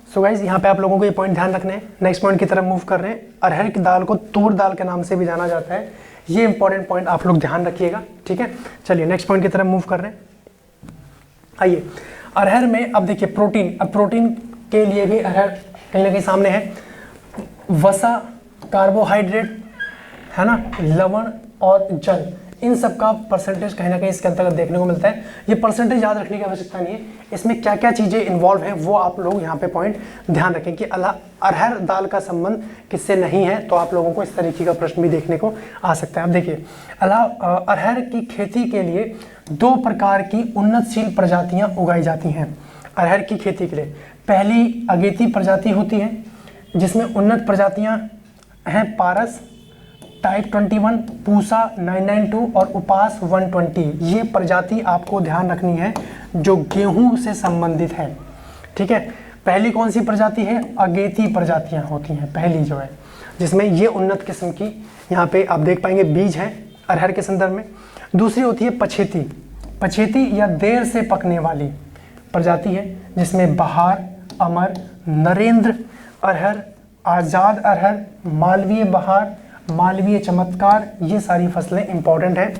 सो गाइज यहाँ पे आप लोगों को ये पॉइंट ध्यान रखने हैं। नेक्स्ट पॉइंट की तरफ मूव कर रहे हैं। अरहर की दाल को तूर दाल के नाम से भी जाना जाता है, ये इंपॉर्टेंट पॉइंट आप लोग ध्यान रखिएगा। ठीक है, चलिए नेक्स्ट पॉइंट की तरफ मूव कर रहे हैं। आइए, अरहर में अब देखिए प्रोटीन, अब प्रोटीन के लिए भी अरहर कहीं ना कहीं सामने है। वसा, कार्बोहाइड्रेट है ना, लवण और जल, इन सब का परसेंटेज कहीं ना कहीं इसके अंतर्गत देखने को मिलता है। ये परसेंटेज याद रखने की आवश्यकता नहीं है, इसमें क्या क्या चीज़ें इन्वॉल्व हैं वो आप लोग यहाँ पे पॉइंट ध्यान रखें कि अरहर दाल का संबंध किससे नहीं है, तो आप लोगों को इस तरीके का प्रश्न भी देखने को आ सकता है। अब देखिए, अरहर की खेती के लिए 2 प्रकार की उन्नतशील प्रजातियाँ उगाई जाती हैं। अरहर की खेती के लिए पहली अगेती प्रजाति होती है जिसमें उन्नत प्रजातियाँ हैं पारस, टाइप 21, पूसा 992 और उपास 120। ये प्रजाति आपको ध्यान रखनी है जो गेहूं से संबंधित है। ठीक है, पहली कौन सी प्रजाति है, अगेती प्रजातियां होती हैं पहली जो है, जिसमें ये उन्नत किस्म की यहाँ पे आप देख पाएंगे बीज हैं अरहर के संदर्भ में। दूसरी होती है पछेती, पछेती या देर से पकने वाली प्रजाति है जिसमें बहार, अमर, नरेंद्र अरहर, आज़ाद अरहर, मालवीय बहार, मालवीय चमत्कार, ये सारी फसलें इंपॉर्टेंट हैं।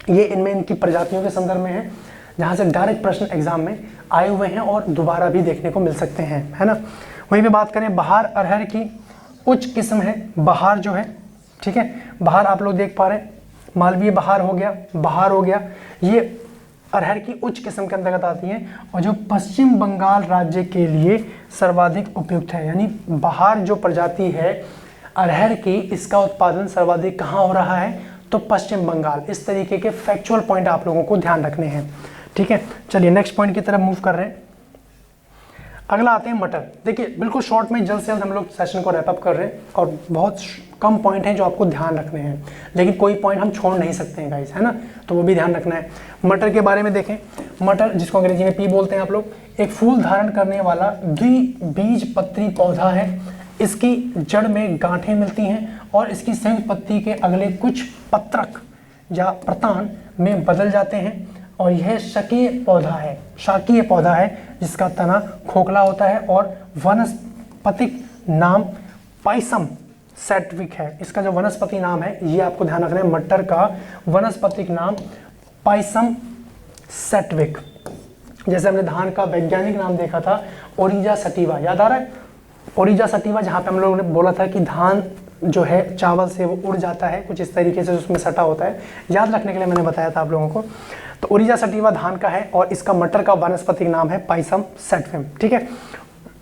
ये इनमें इनकी प्रजातियों के संदर्भ में है जहाँ से डायरेक्ट प्रश्न एग्जाम में आए हुए हैं और दोबारा भी देखने को मिल सकते हैं, है ना। वहीं पे बात करें, बहार अरहर की उच्च किस्म है, बहार जो है, ठीक है, बहार आप लोग देख पा रहे हैं, मालवीय बहार हो गया, बहार हो गया, ये अरहर की उच्च किस्म के अंतर्गत आती हैं और जो पश्चिम बंगाल राज्य के लिए सर्वाधिक उपयुक्त है। यानी बहार जो प्रजाति है अरहर की, इसका उत्पादन सर्वाधिक कहाँ हो रहा है, तो पश्चिम बंगाल। इस तरीके के फैक्चुअल पॉइंट आप लोगों को ध्यान रखने हैं। ठीक है, चलिए नेक्स्ट पॉइंट की तरफ मूव कर रहे हैं। अगला आते हैं मटर। देखिए बिल्कुल शॉर्ट में जल्द से जल्द हम लोग सेशन को रैप अप कर रहे हैं और बहुत कम पॉइंट हैं जो आपको ध्यान रखने हैं, लेकिन कोई पॉइंट हम छोड़ नहीं सकते हैं गाइस, है ना, तो वो भी ध्यान रखना है। मटर के बारे में देखें, मटर जिसको अंग्रेजी में पी बोलते हैं आप लोग, एक फूल धारण करने वाला द्विबीजपत्री पौधा है। इसकी जड़ में गांठें मिलती हैं और इसकी संयुक्त पत्ती के अगले कुछ पत्रक या प्रतान में बदल जाते हैं और यह शाकीय पौधा है, शाकीय पौधा है जिसका तना खोखला होता है और वनस्पतिक नाम पाइसम सेटविक है। इसका जो वनस्पति नाम है ये आपको ध्यान रखना है, मटर का वनस्पतिक नाम पाइसम सेटविक। जैसे हमने धान का वैज्ञानिक नाम देखा था ओरिजा सटिवा, याद आ रहा है, ओरिजा सटिवा, जहाँ पे हम लोगों ने बोला था कि धान जो है चावल से वो उड़ जाता है, कुछ इस तरीके से उसमें सटा होता है, याद रखने के लिए मैंने बताया था आप लोगों को। तो ओरिजा सटिवा धान का है और इसका मटर का वानस्पतिक नाम है पाइसम सेटविम। ठीक है,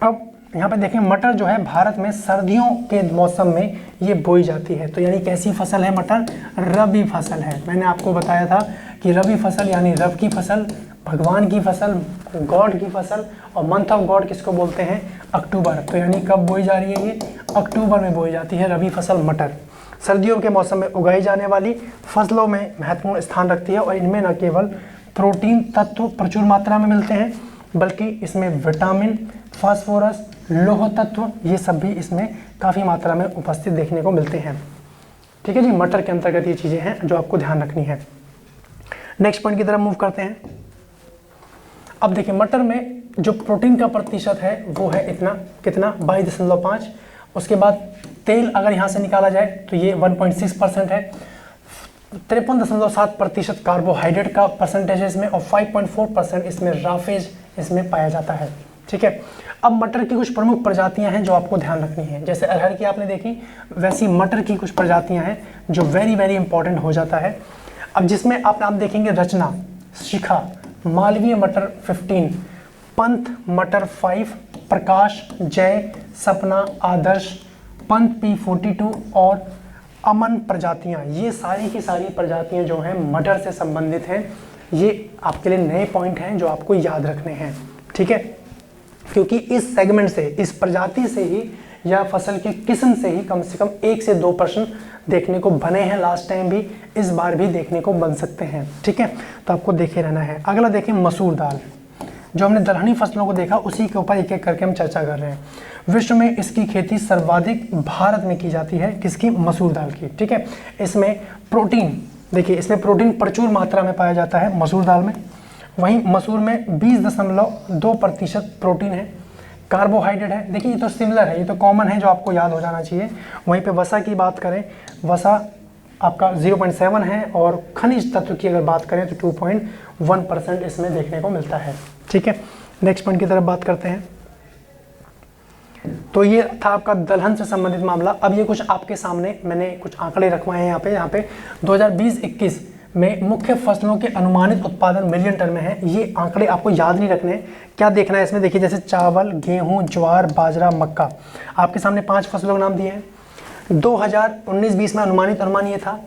अब यहाँ पे देखें, मटर जो है भारत में सर्दियों के मौसम में ये बोई जाती है। तो यानी कैसी फसल है मटर, रबी फसल है। मैंने आपको बताया था कि रबी फसल यानी रब की फसल, भगवान की फसल, गॉड की फसल, और मंथ ऑफ गॉड किसको बोलते हैं, अक्टूबर। तो यानी कब बोई जा रही है ये, अक्टूबर में बोई जाती है रबी फसल मटर। सर्दियों के मौसम में उगाई जाने वाली फसलों में महत्वपूर्ण स्थान रखती है और इनमें न केवल प्रोटीन तत्व प्रचुर मात्रा में मिलते हैं, बल्कि इसमें विटामिन, फास्फोरस, लौह तत्व ये सब भी इसमें काफ़ी मात्रा में उपस्थित देखने को मिलते हैं। ठीक है जी, मटर के अंतर्गत ये चीज़ें हैं जो आपको ध्यान रखनी है। नेक्स्ट पॉइंट की तरफ मूव करते हैं। अब देखिए मटर में जो प्रोटीन का प्रतिशत है वो है इतना, कितना 22.5। उसके बाद तेल अगर यहाँ से निकाला जाए तो ये 1.6% है। 53.7% कार्बोहाइड्रेट का परसेंटेज है इसमें, और 5.4% इसमें राफेज इसमें पाया जाता है। ठीक है, अब मटर की कुछ प्रमुख प्रजातियां हैं जो आपको ध्यान रखनी है। जैसे अरहर की आपने देखी, वैसी मटर की कुछ प्रजातियां हैं जो वेरी वेरी इंपॉर्टेंट हो जाता है। अब जिसमें आप देखेंगे रचना, शिखा, मालवीय मटर 15, पंथ मटर 5, प्रकाश, जय, सपना, आदर्श, पंथ P42 और अमन प्रजातियां, ये सारी की सारी प्रजातियां जो हैं मटर से संबंधित हैं। ये आपके लिए नए पॉइंट हैं जो आपको याद रखने हैं। ठीक है, क्योंकि इस सेगमेंट से, इस प्रजाति से ही या फसल के किस्म से ही कम से कम 1 से 2% देखने को बने हैं लास्ट टाइम भी, इस बार भी देखने को बन सकते हैं। ठीक है, तो आपको देखे रहना है। अगला देखें मसूर दाल, जो हमने दलहनी फसलों को देखा उसी के ऊपर एक एक करके हम चर्चा कर रहे हैं। विश्व में इसकी खेती सर्वाधिक भारत में की जाती है, किसकी? मसूर दाल की। ठीक है, इसमें प्रोटीन, देखिए इसमें प्रोटीन प्रचुर मात्रा में पाया जाता है मसूर दाल में। वहीं मसूर में 20.2% प्रोटीन है। कार्बोहाइड्रेट है, देखिए ये तो सिमिलर है, ये तो कॉमन है जो आपको याद हो जाना चाहिए। वहीं पे वसा की बात करें, वसा आपका 0.7 है, और खनिज तत्व की अगर बात करें तो 2.1% इसमें देखने को मिलता है। ठीक है, नेक्स्ट पॉइंट की तरफ बात करते हैं। तो ये था आपका दलहन से संबंधित मामला। अब ये कुछ आपके सामने मैंने कुछ आंकड़े रखवाए हैं यहाँ पे 2020-21 में मुख्य फसलों के अनुमानित उत्पादन मिलियन टन में है। ये आंकड़े आपको याद नहीं रखने, क्या देखना है इसमें? देखिए जैसे चावल, गेहूं, ज्वार, बाजरा, मक्का, आपके सामने 5 फसलों के नाम दिए हैं। 2019-20 में अनुमान ये था,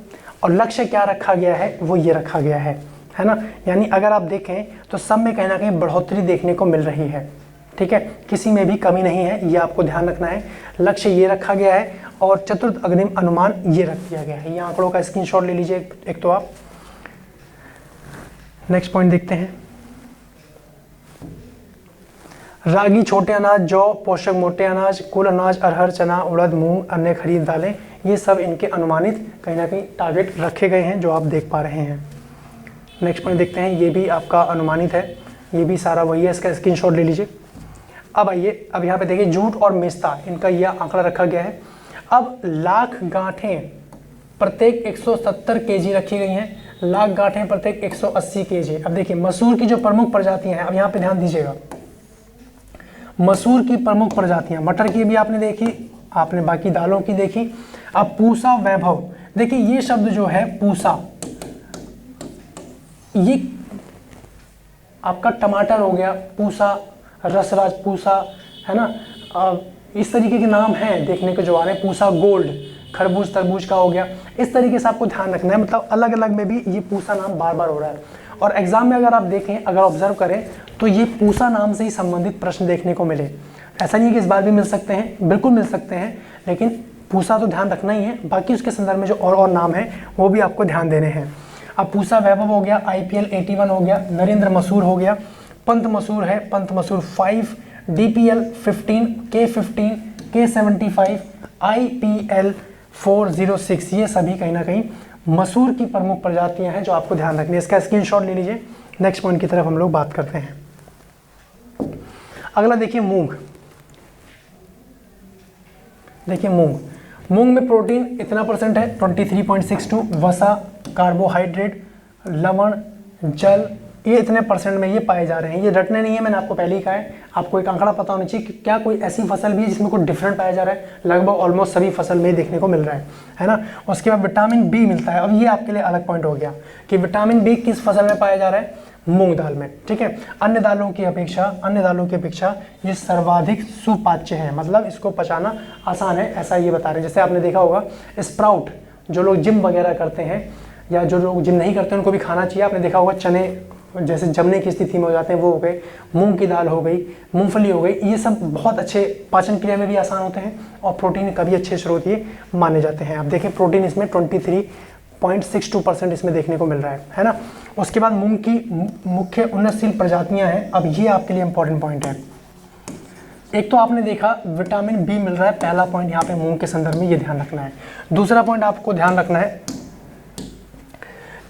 और लक्ष्य क्या रखा गया है वो ये रखा गया है ना। यानी अगर आप देखें तो सब में कहीं ना कहीं बढ़ोतरी देखने को मिल रही है। ठीक है, किसी में भी कमी नहीं है, ये आपको ध्यान रखना है। लक्ष्य ये रखा गया है और चतुर्थ अग्रिम अनुमान ये रख दिया गया है। ये आंकड़ों का स्क्रीनशॉट ले लीजिए एक तो आप। नेक्स्ट पॉइंट देखते हैं। रागी, छोटे अनाज, जौ, पोषक मोटे अनाज, कुल अनाज, अरहर, चना, उड़द, मूंग, अन्य खरीफ दालें, ये सब इनके अनुमानित कहीं ना कहीं टारगेट रखे गए हैं जो आप देख पा रहे हैं। नेक्स्ट पॉइंट देखते हैं, ये भी आपका अनुमानित है, ये भी सारा वही है, इसका स्क्रीनशॉट ले लीजिए। अब आइए, अब यहाँ पे देखिए जूट और मेस्ता, इनका यह आंकड़ा रखा गया है। अब लाख गांठें प्रत्येक 170 kg रखी गई हैं, लाख गांठें प्रत्येक 180 kg। अब देखिए मसूर की जो प्रमुख प्रजातियां हैं, अब यहाँ पे ध्यान दीजिएगा, मसूर की प्रमुख प्रजातियां, मटर की भी आपने देखी, आपने बाकी दालों की देखी। अब पूसा, वैभव, देखिए ये शब्द जो है पूसा, ये आपका टमाटर हो गया, पूसा, रसराज पूसा, है ना। इस तरीके के नाम हैं देखने को जो आ रहे हैं। पूसा गोल्ड, खरबूज तरबूज का हो गया। इस तरीके से आपको ध्यान रखना है, मतलब अलग अलग में भी ये पूसा नाम बार बार हो रहा है। और एग्जाम में अगर आप देखें, अगर ऑब्जर्व करें तो ये पूसा नाम से ही संबंधित प्रश्न देखने को मिले। ऐसा नहीं है कि इस बार भी मिल सकते हैं, बिल्कुल मिल सकते हैं, लेकिन पूसा तो ध्यान रखना ही है। बाकी उसके संदर्भ में जो और नाम है वो भी आपको ध्यान देने हैं। अब पूसा वैभव हो गया, IPL 81 हो गया, नरेंद्र मसूर हो गया, पंत मसूर है, पंत मसूर 5, DPL 15, K15, K75, IPL 406, ये सभी कहीं ना कहीं मसूर की प्रमुख प्रजातियां हैं जो आपको ध्यान रखनी है। इसका स्क्रीनशॉट ले लीजिए। नेक्स्ट पॉइंट की तरफ हम लोग बात करते हैं। अगला देखिए मूंग। देखिए मूंग में प्रोटीन इतना परसेंट है 23.62, वसा, कार्बोहाइड्रेट, लवण, जल, ये इतने परसेंट में ये पाए जा रहे हैं। ये रटने नहीं है, मैंने आपको पहले ही कहा है। आपको एक आंकड़ा पता होना चाहिए कि क्या कोई ऐसी फसल भी है जिसमें कोई डिफरेंट पाया जा रहा है। लगभग ऑलमोस्ट सभी फसल में देखने को मिल रहा है ना। उसके बाद विटामिन बी मिलता है। अब ये आपके लिए अलग पॉइंट हो गया कि विटामिन बी किस फसल में पाया जा रहा है, मूंग दाल में। ठीक है, अन्य दालों की अपेक्षा ये सर्वाधिक सुपाच्य है, मतलब इसको पचाना आसान है, ऐसा ये बता रहे हैं। जैसे आपने देखा होगा स्प्राउट, जो लोग जिम वगैरह करते हैं या जो लोग जिम नहीं करते उनको भी खाना चाहिए। आपने देखा होगा चने जैसे जमने की स्थिति में हो जाते हैं वो हो गए, मूंग की दाल हो गई, मूंगफली हो गई, ये सब बहुत अच्छे पाचन क्रिया में भी आसान होते हैं और प्रोटीन का भी अच्छे स्रोत ये माने जाते हैं। आप देखें प्रोटीन इसमें 0.62% इसमें देखने को मिल रहा है ना। उसके बाद मूंग की मुख्य उन्नतशील प्रजातियां हैं। अब ये आपके लिए इंपॉर्टेंट पॉइंट है। एक तो आपने देखा विटामिन बी मिल रहा है, पहला पॉइंट यहाँ पे मूंग के संदर्भ में ये ध्यान रखना है। दूसरा पॉइंट आपको ध्यान रखना है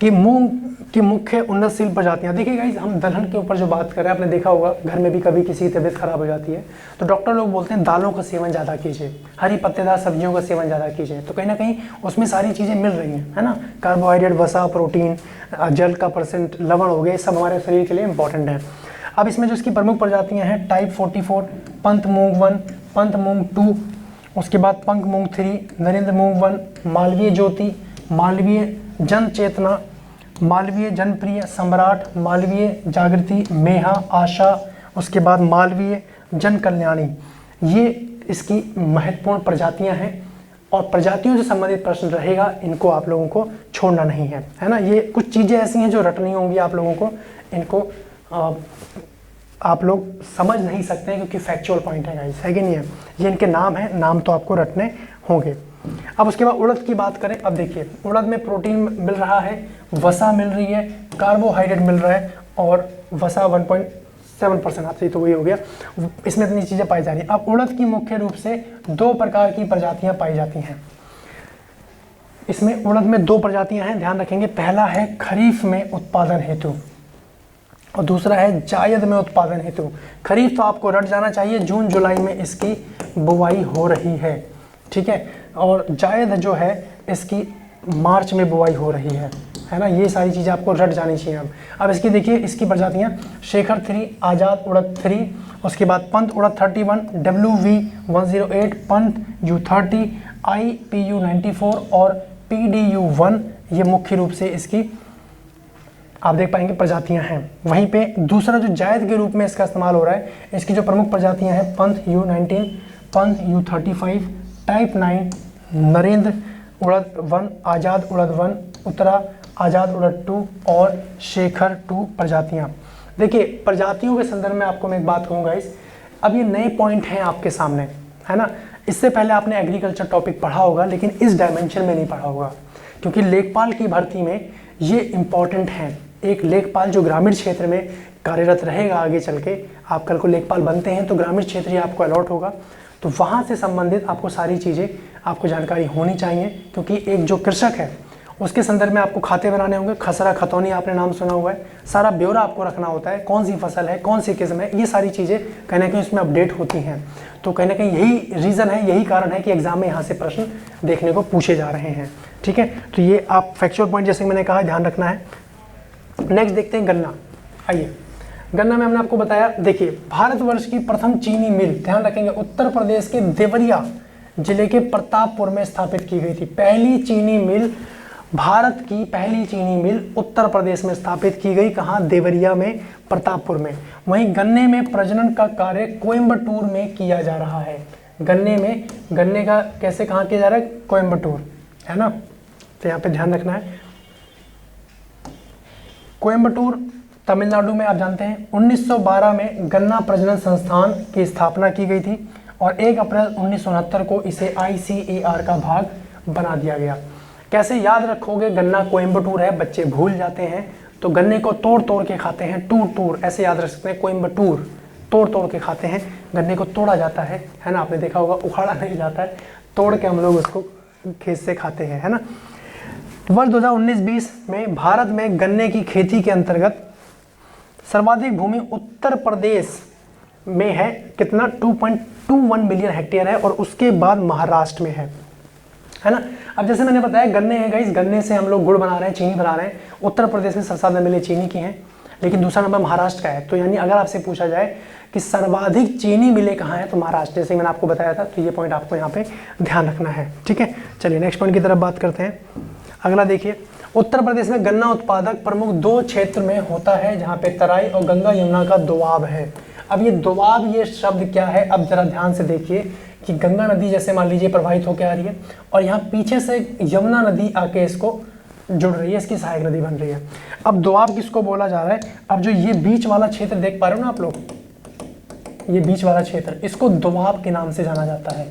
कि मूंग की मुख्य उन्नतशील प्रजातियां। देखिए गाइस, हम दलहन के ऊपर जो बात कर रहे हैं, आपने देखा होगा घर में भी कभी किसी की तबीयत खराब हो जाती है तो डॉक्टर लोग बोलते हैं दालों का सेवन ज़्यादा कीजिए, हरी पत्तेदार सब्जियों का सेवन ज़्यादा कीजिए। तो कहीं ना कहीं उसमें सारी चीज़ें मिल रही हैं, है ना। कार्बोहाइड्रेट, वसा, प्रोटीन, जल का परसेंट, लवण हो गए, सब हमारे शरीर के लिए इंपॉर्टेंट है। अब इसमें जो इसकी प्रमुख प्रजातियाँ हैं, टाइप 44, पंत मूंग 1, पंत मूंग 2, उसके बाद पंख मूंग 3, नरेंद्र मूंग 1, मालवीय ज्योति, मालवीय जन चेतना, मालवीय जनप्रिय, सम्राट, मालवीय जागृति, मेहा, आशा, उसके बाद मालवीय जन कल्याणी। ये इसकी महत्वपूर्ण प्रजातियां हैं और प्रजातियों से संबंधित प्रश्न रहेगा, इनको आप लोगों को छोड़ना नहीं है ना। ये कुछ चीज़ें ऐसी हैं जो रटनी होंगी आप लोगों को, इनको आप लोग समझ नहीं सकते हैं क्योंकि फैक्चुअल पॉइंट है गाइस, है कि नहीं है। ये इनके नाम है, नाम तो आपको रटने होंगे। अब उसके बाद उड़द की बात करें। अब देखिए उड़द में प्रोटीन मिल रहा है, वसा मिल रही है, कार्बोहाइड्रेट मिल रहा है और वसा 1.7% आपसे तो वही हो गया, इसमें इतनी चीज़ें पाई जा रही हैं। अब उड़द की मुख्य रूप से 2 प्रकार की प्रजातियां पाई जाती हैं। इसमें उड़द में 2 प्रजातियां हैं, ध्यान रखेंगे। पहला है खरीफ में उत्पादन हेतु और दूसरा है जायद में उत्पादन हेतु। खरीफ तो आपको रट जाना चाहिए, जून जुलाई में इसकी बुवाई हो रही है, ठीक है। और जायद जो है इसकी मार्च में बुवाई हो रही है ना। ये सारी चीज़ें आपको रट जानी चाहिए। अब इसकी देखिए, इसकी प्रजातियाँ शेखर 3, आज़ाद उड़द 3, उसके बाद पंत उड़द 31, WV 108, पंत U30, IPU 94 और PDU 1, ये मुख्य रूप से इसकी आप देख पाएंगे प्रजातियां हैं। वहीं पे दूसरा जो जायद के रूप में इसका इस्तेमाल हो रहा है, इसकी जो प्रमुख प्रजातियां हैं, Pant U19, Pant U35, type 9, Narendra उड़द 1, आज़ाद उड़द 1, उत्तरा आज़ाद उड़द 2 और शेखर 2 प्रजातियां। देखिए प्रजातियों के संदर्भ में आपको मैं एक बात कहूँगा इस, अब ये नए पॉइंट हैं आपके सामने, है ना। इससे पहले आपने एग्रीकल्चर टॉपिक पढ़ा होगा लेकिन इस डायमेंशन में नहीं पढ़ा होगा, क्योंकि लेखपाल की भर्ती में ये इम्पॉर्टेंट हैं। एक लेखपाल जो ग्रामीण क्षेत्र में कार्यरत रहेगा, आगे चल के आप कल को लेखपाल बनते हैं तो ग्रामीण क्षेत्र ही आपको अलॉट होगा, तो वहाँ से संबंधित आपको सारी चीज़ें आपको जानकारी होनी चाहिए। क्योंकि एक जो कृषक है उसके संदर्भ में आपको खाते बनाने होंगे, खसरा खतौनी आपने नाम सुना हुआ है, सारा ब्यौरा आपको रखना होता है, कौन सी फसल है, कौन सी किस्म है, ये सारी चीज़ें कहीं ना कहीं उसमें अपडेट होती हैं। तो कहीं ना कहीं यही रीज़न है, यही कारण है कि एग्जाम में यहाँ से प्रश्न देखने को पूछे जा रहे हैं, ठीक है। तो ये आप फैक्चुअल पॉइंट जैसे मैंने कहा ध्यान रखना है। नेक्स्ट देखते हैं गन्ना। आइए, गन्ना में हमने आपको बताया, देखिए भारतवर्ष की प्रथम चीनी मिल, ध्यान रखेंगे, उत्तर प्रदेश के देवरिया जिले के प्रतापपुर में स्थापित की गई थी। पहली चीनी मिल, भारत की पहली चीनी मिल उत्तर प्रदेश में स्थापित की गई, कहाँ? देवरिया में, प्रतापपुर में। वहीं गन्ने में प्रजनन का कार्य कोयम्बटूर में किया जा रहा है। गन्ने में, गन्ने का कैसे कहाँ किया जा रहा है? कोयम्बटूर, है ना। तो यहाँ पे ध्यान रखना है, कोयम्बटूर तमिलनाडु में। आप जानते हैं 1912 में गन्ना प्रजनन संस्थान की स्थापना की गई थी और 1 अप्रैल 1969 को इसे ICAR का भाग बना दिया गया। कैसे याद रखोगे? गन्ना कोयम्बटूर है, बच्चे भूल जाते हैं, तो गन्ने को तोड़ तोड़ के खाते हैं, टूर ऐसे याद रख सकते हैं। कोयम्बटूर, तोड़ तोड़ के खाते हैं, गन्ने को तोड़ा जाता है ना। आपने देखा होगा, उखाड़ा नहीं जाता है, तोड़ के हम लोग उसको खेत से खाते हैं, है ना। वर्ष 2019-20 में भारत में गन्ने की खेती के अंतर्गत सर्वाधिक भूमि उत्तर प्रदेश में है, कितना? 2.21 मिलियन हेक्टेयर है और उसके बाद महाराष्ट्र में है ना। अब जैसे मैंने बताया गन्ने हैं गाइस, गन्ने से हम लोग गुड़ बना रहे हैं, चीनी बना रहे हैं। उत्तर प्रदेश में सबसे ज़्यादा मिलें चीनी की हैं, लेकिन दूसरा नंबर महाराष्ट्र का है। तो यानी अगर आपसे पूछा जाए कि सर्वाधिक चीनी मिले कहाँ है, तो महाराष्ट्र, जैसे मैंने आपको बताया था। तो ये पॉइंट आपको यहाँ पे ध्यान रखना है, ठीक है। चलिए नेक्स्ट पॉइंट की तरफ बात करते हैं। अगला देखिए, उत्तर प्रदेश में गन्ना उत्पादक प्रमुख 2 क्षेत्र में होता है, जहाँ पे तराई और गंगा यमुना का दोआब है। अब ये दोआब, ये शब्द क्या है? अब जरा ध्यान से देखिए कि गंगा नदी जैसे मान लीजिए प्रवाहित होकर आ रही है और यहाँ पीछे से यमुना नदी आके इसको जुड़ रही है, इसकी सहायक नदी बन रही है। अब दोआब किसको बोला जा रहा है? अब जो ये बीच वाला क्षेत्र देख पा रहे हो ना आप लोग, ये बीच वाला क्षेत्र, इसको दोआब के नाम से जाना जाता है।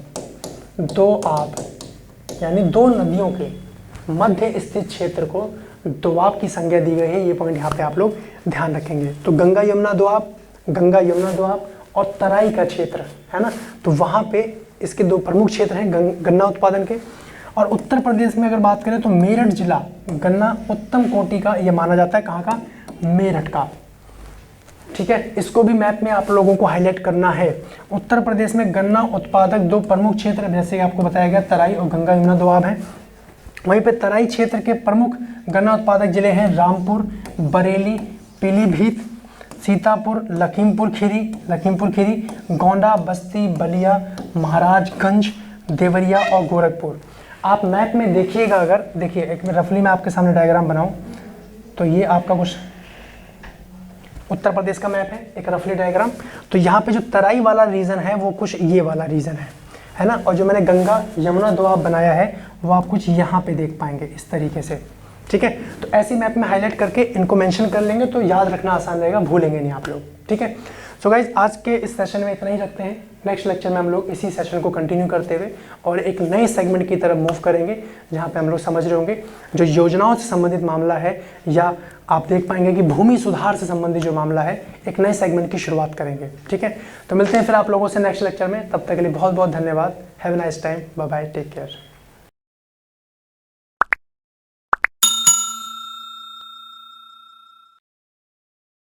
दोआब यानी 2 नदियों के, मध्य स्थित क्षेत्र को दोआब की संज्ञा दी गई है। ये पॉइंट यहाँ पे आप लोग ध्यान रखेंगे। तो गंगा यमुना दोआब और तराई का क्षेत्र है ना, तो वहाँ पे इसके दो प्रमुख क्षेत्र हैं गन्ना उत्पादन के। और उत्तर प्रदेश में अगर बात करें तो मेरठ जिला गन्ना उत्तम कोटि का ये माना जाता है। कहाँ का? मेरठ का। ठीक है, इसको भी मैप में आप लोगों को हाईलाइट करना है। उत्तर प्रदेश में गन्ना उत्पादक दो प्रमुख क्षेत्र जैसे कि आपको बताया गया तराई और गंगा यमुना दोआब है। वहीं पे तराई क्षेत्र के प्रमुख गन्ना उत्पादक जिले हैं रामपुर, बरेली, पीलीभीत, सीतापुर, लखीमपुर खीरी, गोंडा, बस्ती, बलिया, महाराजगंज, देवरिया और गोरखपुर। आप मैप में देखिएगा, अगर देखिए एक रफली मैं आपके सामने डायग्राम बनाऊं तो ये आपका कुछ उत्तर प्रदेश का मैप है, एक रफली डायग्राम। तो यहाँ पे जो तराई वाला रीजन है वो कुछ ये वाला रीजन है ना, और जो मैंने गंगा यमुना दोआब बनाया है वो आप कुछ यहाँ पे देख पाएंगे इस तरीके से। ठीक है, तो ऐसी मैप में हाईलाइट करके इनको मेंशन कर लेंगे तो याद रखना आसान रहेगा, भूलेंगे नहीं आप लोग। ठीक है, सो गाइज आज के इस सेशन में इतना ही रखते हैं। नेक्स्ट लेक्चर में हम लोग इसी सेशन को कंटिन्यू करते हुए और एक नए सेगमेंट की तरफ मूव करेंगे, जहाँ पे हम लोग समझ रहे होंगे जो योजनाओं से संबंधित मामला है, या आप देख पाएंगे कि भूमि सुधार से संबंधित जो मामला है, एक नए सेगमेंट की शुरुआत करेंगे। ठीक है, तो मिलते हैं फिर आप लोगों से नेक्स्ट लेक्चर में। तब तक के लिए बहुत बहुत धन्यवाद। Have a nice time, bye bye, take care.